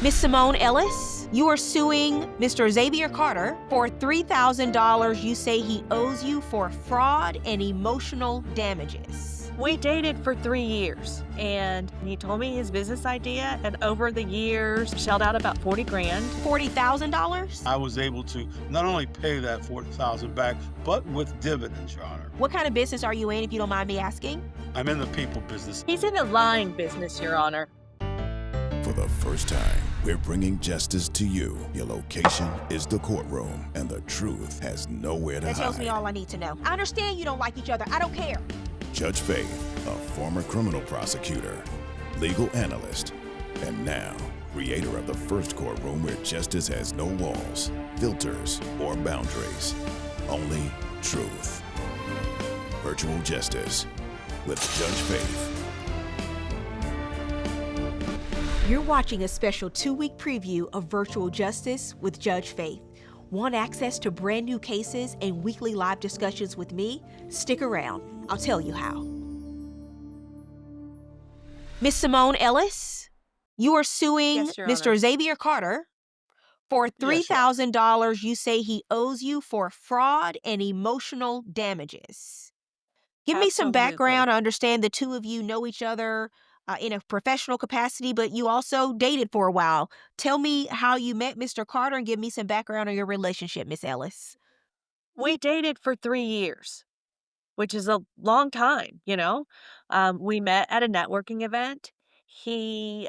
Miss Simone Ellis, you are suing Mr. Xavier Carter for $3,000 you say he owes you for fraud and emotional damages. We dated for 3 years, and he told me his business idea, and over the years, shelled out about 40 grand. $40,000? I was able to not only pay that 40,000 back, but with dividends, Your Honor. What kind of business are you in, if you don't mind me asking? I'm in the people business. He's in the lying business, Your Honor. For the first time, we're bringing justice to you. Your location is the courtroom, and the truth has nowhere to hide. That tells me all I need to know. I understand you don't like each other. I don't care. Judge Faith, a former criminal prosecutor, legal analyst, and now creator of the first courtroom where justice has no walls, filters, or boundaries. Only truth. Virtual Justice with Judge Faith. You're watching a special 2-week preview of Virtual Justice with Judge Faith. Want access to brand new cases and weekly live discussions with me? Stick around. I'll tell you how. Miss Simone Ellis, you are suing Yes, Your Mr. Honor. Xavier Carter for $3,000 you say he owes you for fraud and emotional damages. Give me some Absolutely. background. I understand the two of you know each other in a professional capacity, but you also dated for a while. Tell me how you met Mr. Carter and give me some background on your relationship, Miss Ellis. We dated for 3 years, which is a long time, you know? We met at a networking event. He,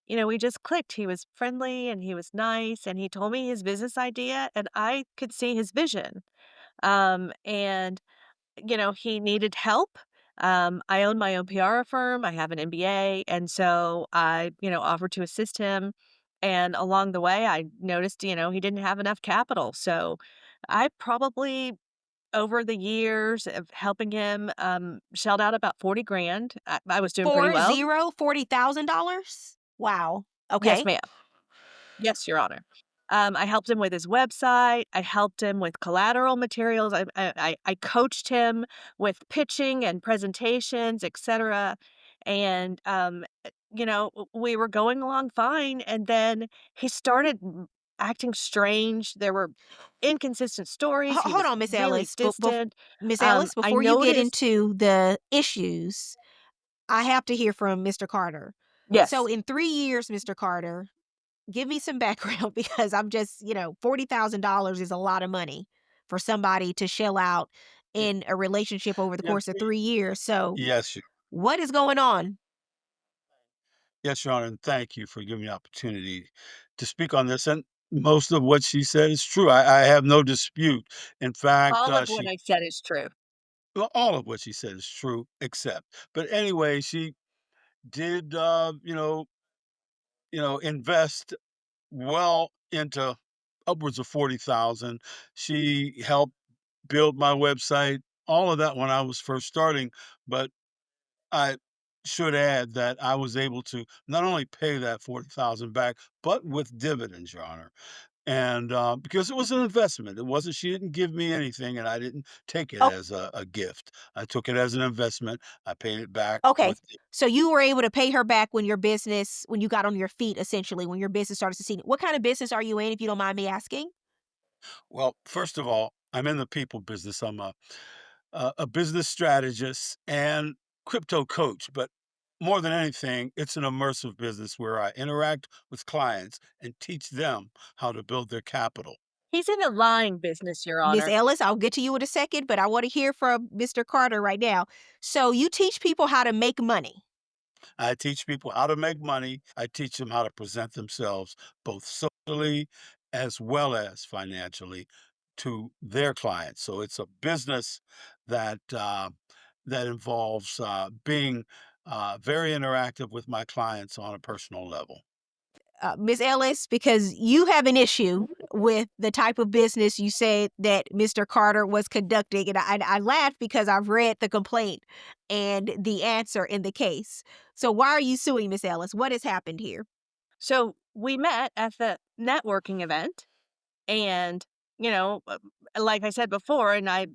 we just clicked. He was friendly and he was nice, and he told me his business idea, and I could see his vision. And he needed help. I own my own PR firm. I have an MBA. And so I, offered to assist him. And along the way, I noticed, he didn't have enough capital. So I probably, over the years of helping him, shelled out about 40 grand. I was doing pretty well. $40,000? Wow. Okay. Yes, ma'am. Yes, Your Honor. I helped him with his website. I helped him with collateral materials. I coached him with pitching and presentations, etc. And we were going along fine. And then he started acting strange. There were inconsistent stories. He Hold was on, Miss really Ellis. distant. Miss Ellis, I before you get noticed. into the issues, I have to hear from Mr. Carter. Yes. So in 3 years, Mr. Carter, give me some background because I'm just, $40,000 is a lot of money for somebody to shell out in a relationship over the Yeah, course of 3 years. So yes, what is going on? yes, Your Honor, and thank you for giving me the opportunity to speak on this. And most of what she said is true. I have no dispute. In fact, All of what I said is true. well, all of what she said is true, except. But anyway, she did, invest well into upwards of 40,000. She helped build my website, all of that when I was first starting, but I should add that I was able to not only pay that 40,000 back, but with dividends, Your Honor. And because it was an investment, it wasn't, she didn't give me anything and I didn't take it Oh, as a gift. I took it as an investment. I paid it back okay. with, So you were able to pay her back when when you got on your feet, essentially, when your business started succeeding. What kind of business are you in, if you don't mind me asking? well, first of all, I'm in the people business. I'm a business strategist and crypto coach, but more than anything, it's an immersive business where I interact with clients and teach them how to build their capital. He's in the lying business, Your Miss Honor. Ellis, I'll get to you in a second, but I want to hear from Mr. Carter right now. So you teach people how to make money. I teach people how to make money. I teach them how to present themselves both socially as well as financially to their clients. So it's a business that involves being very interactive with my clients on a personal level. Miss Ellis, because you have an issue with the type of business you said that Mr. Carter was conducting. And I laugh because I've read the complaint and the answer in the case. So why are you suing, Miss Ellis? What has happened here? So we met at the networking event, and you know, like I said before, and I,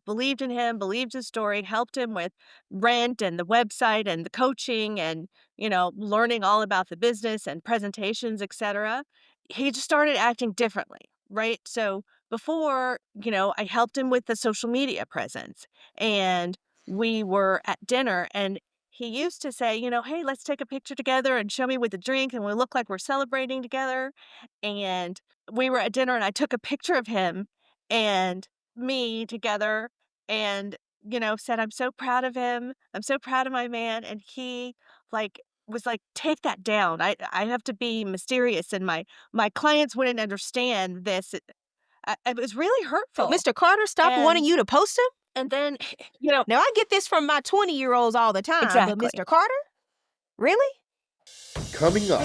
believed in him, believed his story, helped him with rent and the website and the coaching and, learning all about the business and presentations, etc. He just started acting differently, right? So before, I helped him with the social media presence and we were at dinner and he used to say, hey, let's take a picture together and show me with a drink and we look like we're celebrating together. And we were at dinner and I took a picture of him and me together and, said, I'm so proud of him. I'm so proud of my man. And he like was like, take that down. I have to be mysterious and my clients wouldn't understand this. It was really So hurtful. Mr. Carter stopped wanting And you to post him? and then, Now I get this from my 20-year-olds all the time, but exactly. Mr. Carter? Really? Coming up,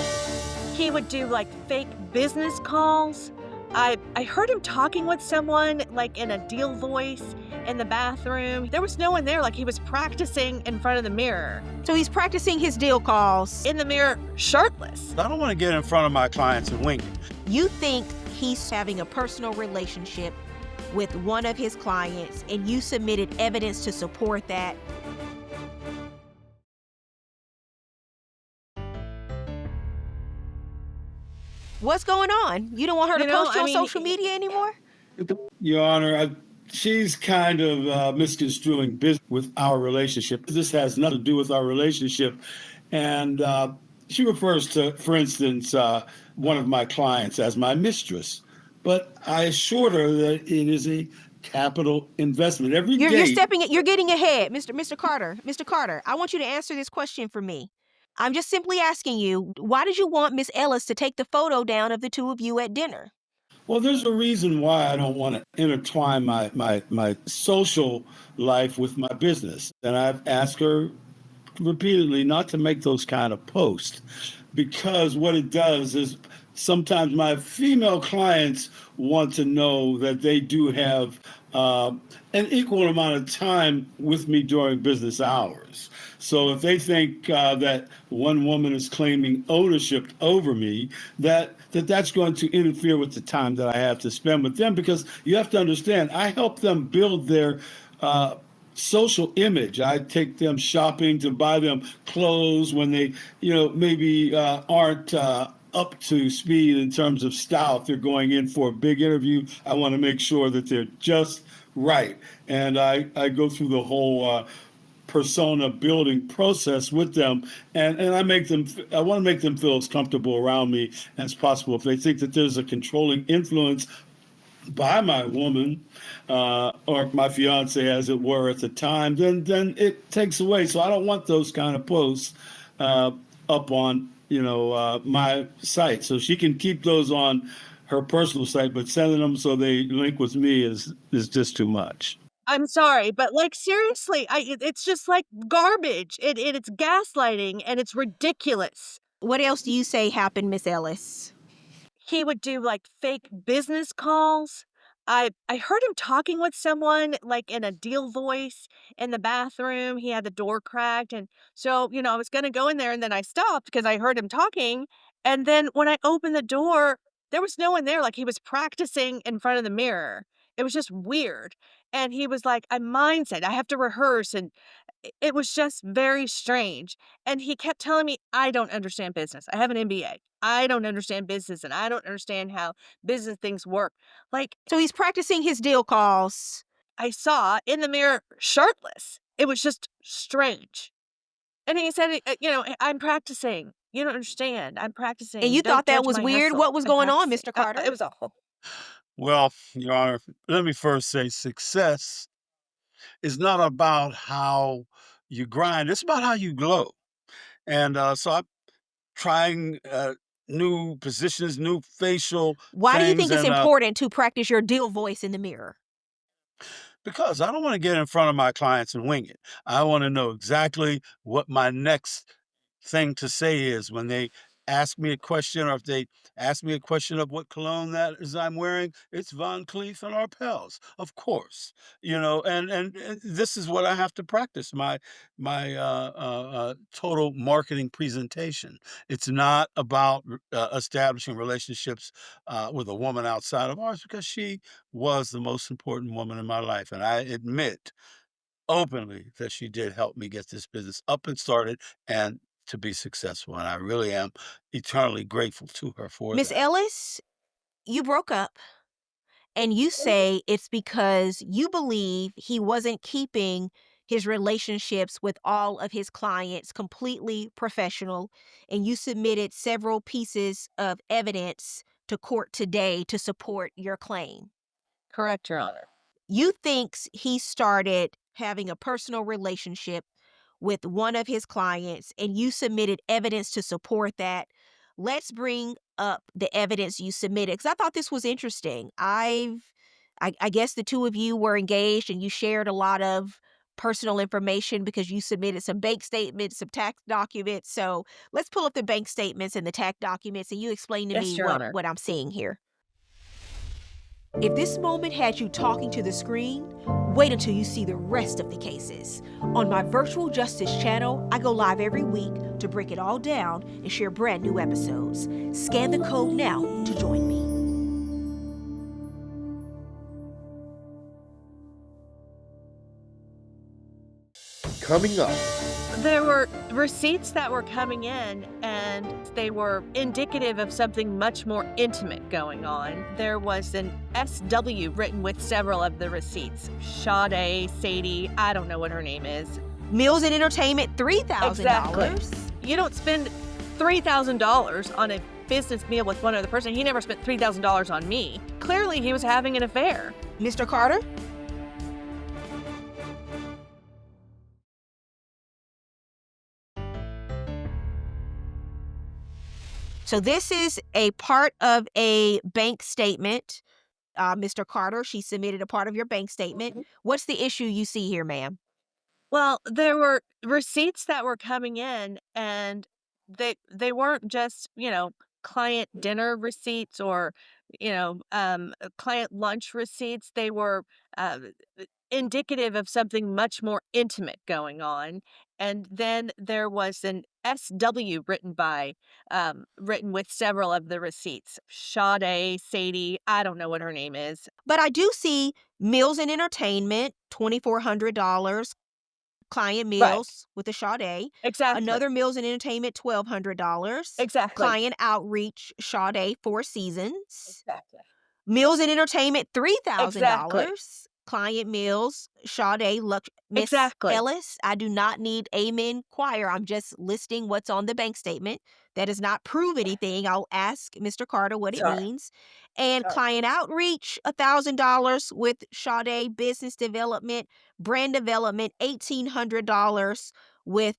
He would do, like, fake business calls. I heard him talking with someone, like, in a deal voice in the bathroom. There was no one there, like, he was practicing in front of the mirror. So he's practicing his deal calls. In the mirror, shirtless. I don't want to get in front of my clients and wing it. You think he's having a personal relationship with one of his clients, and you submitted evidence to support that. What's going on? You don't want her to post you on social media anymore? Your Honor, she's kind of misconstruing business with our relationship. This has nothing to do with our relationship. And she refers to, for instance, one of my clients as my mistress. But I assured her that it is a capital investment. You're getting ahead, Mr. Carter. Mr. Carter, I want you to answer this question for me. I'm just simply asking you, why did you want Miss Ellis to take the photo down of the two of you at dinner? Well, there's a reason why I don't want to intertwine my social life with my business. And I've asked her repeatedly not to make those kind of posts, because what it does is sometimes my female clients want to know that they do have an equal amount of time with me during business hours. So if they think that one woman is claiming ownership over me, that's going to interfere with the time that I have to spend with them, because you have to understand, I help them build their social image. I take them shopping to buy them clothes when they, maybe aren't up to speed in terms of style. If they're going in for a big interview, I want to make sure that they're just right. And I go through the whole persona building process with them, and I want to make them feel as comfortable around me as possible. If they think that there's a controlling influence by my woman or my fiance, as it were, at the time, then it takes away. So I don't want those kind of posts up on my site. So she can keep those on her personal site, but sending them so they link with me is just too much. I'm sorry, but, like, seriously, it's just, like, garbage. It's gaslighting, and it's ridiculous. What else do you say happened, Miss Ellis? He would do, like, fake business calls. I heard him talking with someone, like, in a deal voice in the bathroom. He had the door cracked, and so, I was gonna go in there, and then I stopped because I heard him talking, and then when I opened the door, there was no one there, like, he was practicing in front of the mirror. It was just weird, and he was like, "I'm mindset, I have to rehearse," and it was just very strange, and he kept telling me, "I don't understand business. I have an MBA. I don't understand business, and I don't understand how business things work." Like, So he's practicing his deal calls. I saw in the mirror shirtless. It was just strange. And he said, "I'm practicing. You don't understand. I'm practicing. And you Don't thought that judge was my weird? hustle. What was I'm going on, practicing." Mr. Carter? It was awful. Well, Your Honor, let me first say success is not about how you grind, it's about how you glow. And so I'm trying new positions, new facial Why do you things, think it's and important to practice your deal voice in the mirror? because I don't want to get in front of my clients and wing it. I want to know exactly what my next thing to say is when they ask me a question, or if they ask me a question of what cologne that is I'm wearing, it's Von Cleef and Arpels, of course, and this is what I have to practice, my total marketing presentation. It's not about establishing relationships with a woman outside of ours, because she was the most important woman in my life, and I admit openly that she did help me get this business up and started and to be successful, and I really am eternally grateful to her for Miss that. Ellis, you broke up and you say it's because you believe he wasn't keeping his relationships with all of his clients completely professional, and you submitted several pieces of evidence to court today to support your claim. Correct, Your Honor. You thinks he started having a personal relationship with one of his clients and you submitted evidence to support that. Let's bring up the evidence you submitted, because I thought this was interesting. I guess the two of you were engaged and you shared a lot of personal information because you submitted some bank statements, some tax documents. So let's pull up the bank statements and the tax documents and you explain to me Yes, Your Honor. what I'm seeing here. If this moment had you talking to the screen, wait until you see the rest of the cases. On my virtual justice channel, I go live every week to break it all down and share brand new episodes. Scan the code now to join me. Coming up, There were receipts that were coming in, and they were indicative of something much more intimate going on. There was an SW written with several of the receipts. Sade, Sadie, I don't know what her name is. Meals and entertainment, $3,000. Exactly. You don't spend $3,000 on a business meal with one other person. He never spent $3,000 on me. Clearly, he was having an affair. Mr. Carter? So this is a part of a bank statement. Mr. Carter, she submitted a part of your bank statement. What's the issue you see here, ma'am? Well, there were receipts that were coming in, and they weren't just, client dinner receipts or, client lunch receipts. They were uh, indicative of something much more intimate going on. And then there was an SW written with several of the receipts. Sade, Sadie, I don't know what her name is. But I do see meals and entertainment, $2,400. Client Right. meals with a Sade. Exactly. Another meals and entertainment, $1,200. Exactly. Client outreach, Sade, Four Seasons. Exactly. Meals and entertainment, Exactly. $3,000. Client meals, Sade, Miss Exactly. Ellis. I do not need Amen Choir. I'm just listing what's on the bank statement. That does not prove anything. I'll ask Mr. Carter what it Sorry. means. And Sorry. client outreach, $1,000 with Sade business development, brand development, $1,800 with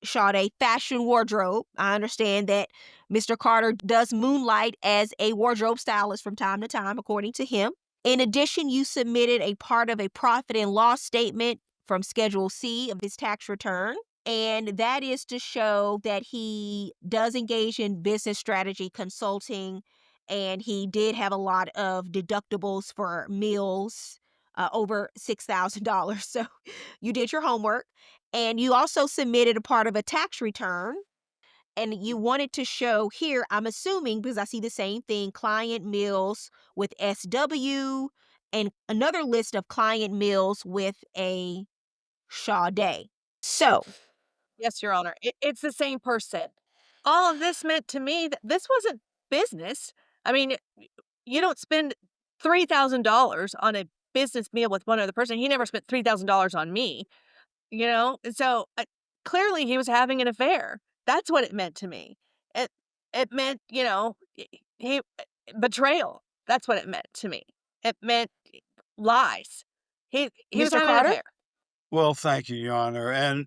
Sade fashion wardrobe. I understand that Mr. Carter does moonlight as a wardrobe stylist from time to time, according to him. In addition, you submitted a part of a profit and loss statement from Schedule C of his tax return. And that is to show that he does engage in business strategy consulting. And he did have a lot of deductibles for meals, over $6,000. So you did your homework. And you also submitted a part of a tax return, and you wanted to show here, I'm assuming, because I see the same thing, client meals with SW and another list of client meals with a Sade. So, Yes, Your Honor. It's the same person. All of this meant to me that this wasn't business. I mean, you don't spend $3,000 on a business meal with one other person. He never spent $3,000 on me, And so clearly he was having an affair. That's what it meant to me. It it meant, he betrayal. That's what it meant to me. It meant lies. He was Mr. having an Carter? affair. Well, thank you, Your Honor, and,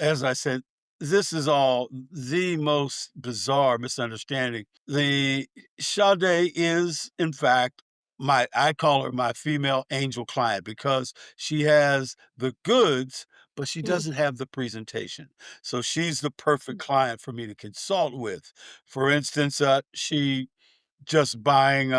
as I said, this is all the most bizarre misunderstanding. The Sade is, in fact, I call her my female angel client, because she has the goods, but she Mhm. doesn't have the presentation. So she's the perfect client for me to consult with. For instance, she just buying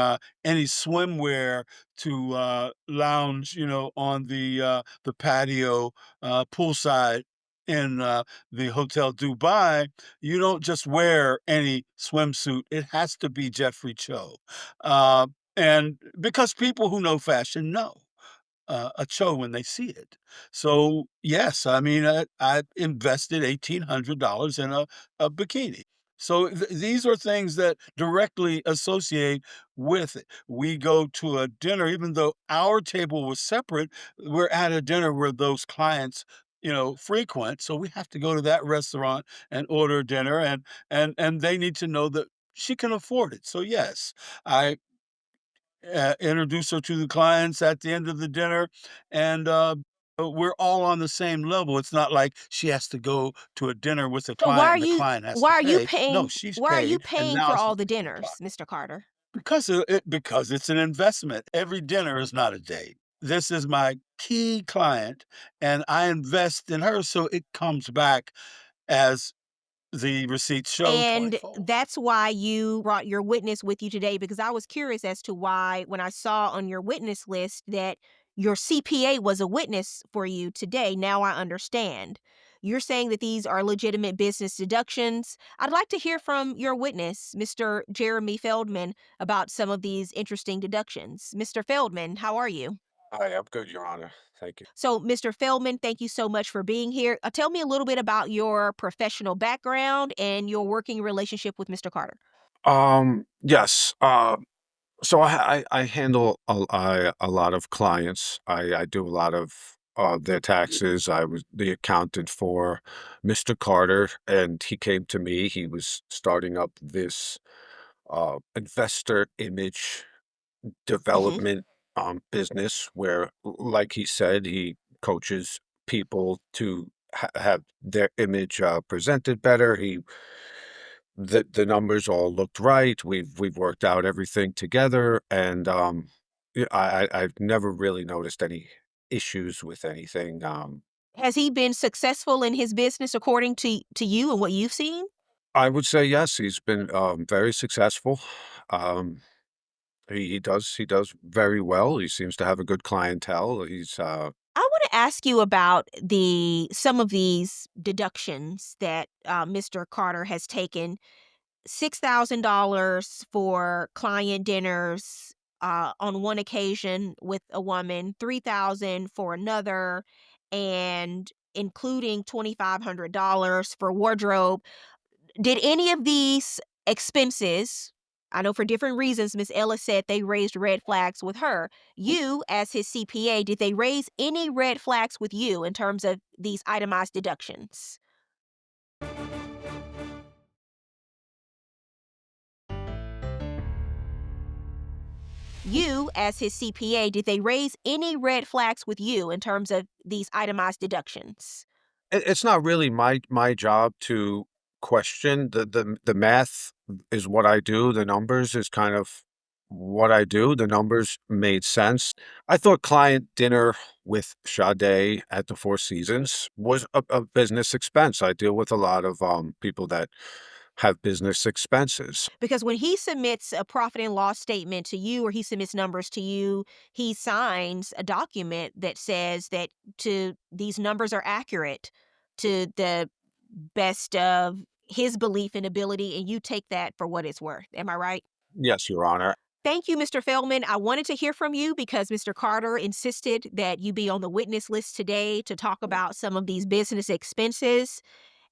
any swimwear to lounge, on the patio poolside in the Hotel Dubai. You don't just wear any swimsuit; it has to be Jeffrey Cho, uh, and because people who know fashion know a Cho when they see it. So yes, I mean, I invested $1,800 in a bikini. So these are things that directly associate with it. We go to a dinner, even though our table was separate, we're at a dinner where those clients, frequent. So we have to go to that restaurant and order dinner, and they need to know that she can afford it. So yes, I introduce her to the clients at the end of the dinner, and we're all on the same level. It's not like she has to go to a dinner with the So client and the client has to pay. No, she's why are you paid, and paying now for it's all in the her dinners, pocket. Mr. Carter? Because it's an investment. Every dinner is not a date. This is my key client, and I invest in her, so it comes back as the receipts show And 20-fold. that's why you brought your witness with you today, because I was curious as to why, when I saw on your witness list that your CPA was a witness for you today, now I understand. You're saying that these are legitimate business deductions. I'd like to hear from your witness, Mr. Jeremy Feldman, about some of these interesting deductions. Mr. Feldman, how are you? Hi, I'm good, Your Honor. Thank you. So, Mr. Feldman, thank you so much for being here. Tell me a little bit about your professional background and your working relationship with Mr. Carter. Yes. So I handle a lot of clients. I do a lot of their taxes. I was the accountant for Mr. Carter, and he came to me. He was starting up this investor image Hmm. development business where, like he said, he coaches people to have their image presented better. The numbers all looked right. We've worked out everything together, and yeah, I've never really noticed any issues with anything. Has he been successful in his business according to you and what you've seen? I would say yes, he's been very successful. Um, he does very well. He seems to have a good clientele. I want to ask you about the some of these deductions that Mr. Carter has taken. $6,000 for client dinners on one occasion with a woman, 3,000 for another, and including $2,500 for wardrobe. Did any of these expenses, I know for different reasons, Miss Ellis said they raised red flags with her. You, as his CPA, did they raise any red flags with you in terms of these itemized deductions? You, as his CPA, did they raise any red flags with you in terms of these itemized deductions? It's not really my job to question the math is what I do. The numbers is kind of what I do. The numbers made sense. I thought client dinner with Sade at the Four Seasons was a business expense. I deal with a lot of people that have business expenses. Because when he submits a profit and loss statement to you or he submits numbers to you, he signs a document that says that these numbers are accurate to the best of his belief and ability, and you take that for what it's worth. Am I right? Yes, Your Honor. Thank you, Mr. Feldman. I wanted to hear from you because Mr. Carter insisted that you be on the witness list today to talk about some of these business expenses.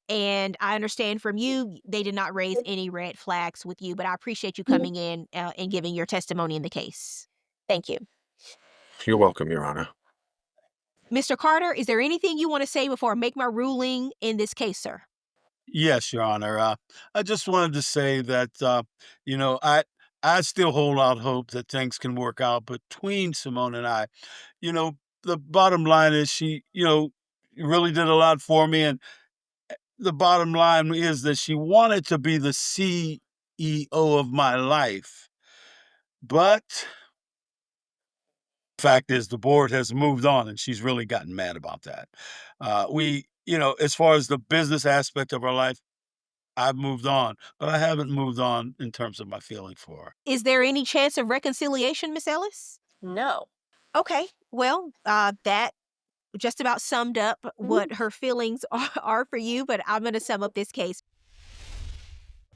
And I understand from you, they did not raise any red flags with you, but I appreciate you coming in and giving your testimony in the case. Thank you. You're welcome, Your Honor. Mr. Carter, is there anything you want to say before I make my ruling in this case, sir? Yes, Your Honor. I just wanted to say that you know I still hold out hope that things can work out between Simone and I. You know, the bottom line is she, really did a lot for me, and the bottom line is that she wanted to be the CEO of my life, but fact is the board has moved on, and she's really gotten mad about that. As far as the business aspect of our life, I've moved on, but I haven't moved on in terms of my feeling for her. Is there any chance of reconciliation, Miss Ellis? No. Okay, well, that just about summed up what her feelings are for you, but I'm going to sum up this case.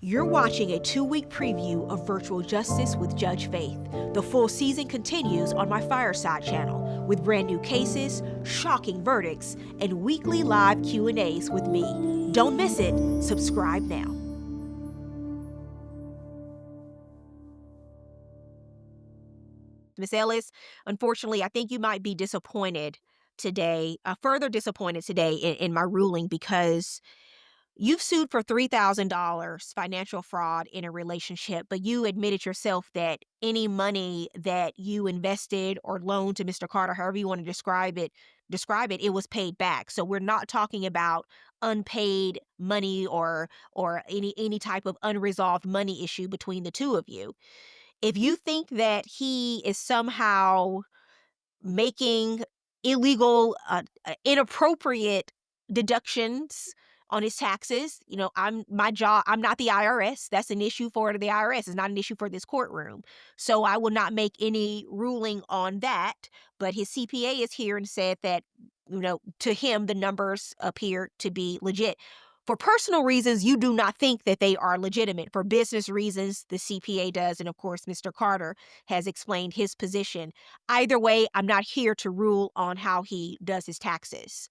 You're watching a 2-week preview of Virtual Justice with Judge Faith. The full season continues on my Fireside channel with brand new cases, shocking verdicts, and weekly live Q&As with me. Don't miss it. Subscribe now. Miss Ellis, unfortunately, I think you might be disappointed today, further disappointed today in my ruling because you've sued for $3,000 financial fraud in a relationship, but you admitted yourself that any money that you invested or loaned to Mr. Carter, however you want to describe it, it was paid back. So we're not talking about unpaid money or any type of unresolved money issue between the two of you. If you think that he is somehow making illegal, inappropriate deductions on his taxes. I'm not the IRS. That's an issue for the IRS. It's not an issue for this courtroom. So I will not make any ruling on that. But his CPA is here and said that, to him, the numbers appear to be legit. For personal reasons, you do not think that they are legitimate. For business reasons, the CPA does. And of course, Mr. Carter has explained his position. Either way, I'm not here to rule on how he does his taxes.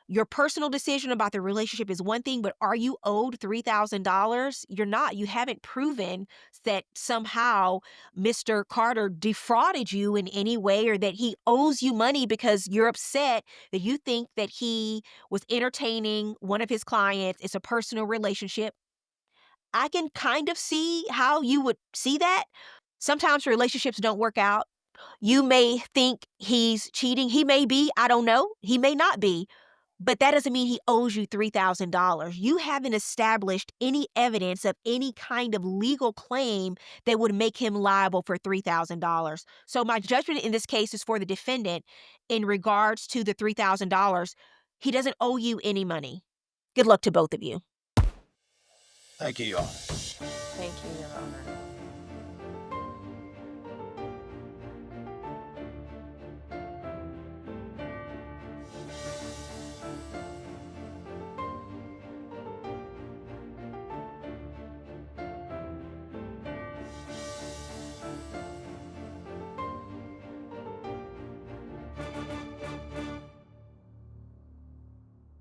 Your personal decision about the relationship is one thing, but are you owed $3,000? You're not. You haven't proven that somehow Mr. Carter defrauded you in any way or that he owes you money because you're upset that you think that he was entertaining one of his clients. It's a personal relationship. I can kind of see how you would see that. Sometimes relationships don't work out. You may think he's cheating. He may be. I don't know. He may not be. But that doesn't mean he owes you $3,000. You haven't established any evidence of any kind of legal claim that would make him liable for $3,000. So my judgment in this case is for the defendant in regards to the $3,000. He doesn't owe you any money. Good luck to both of you. Thank you, Your Honor. Thank you, Your Honor.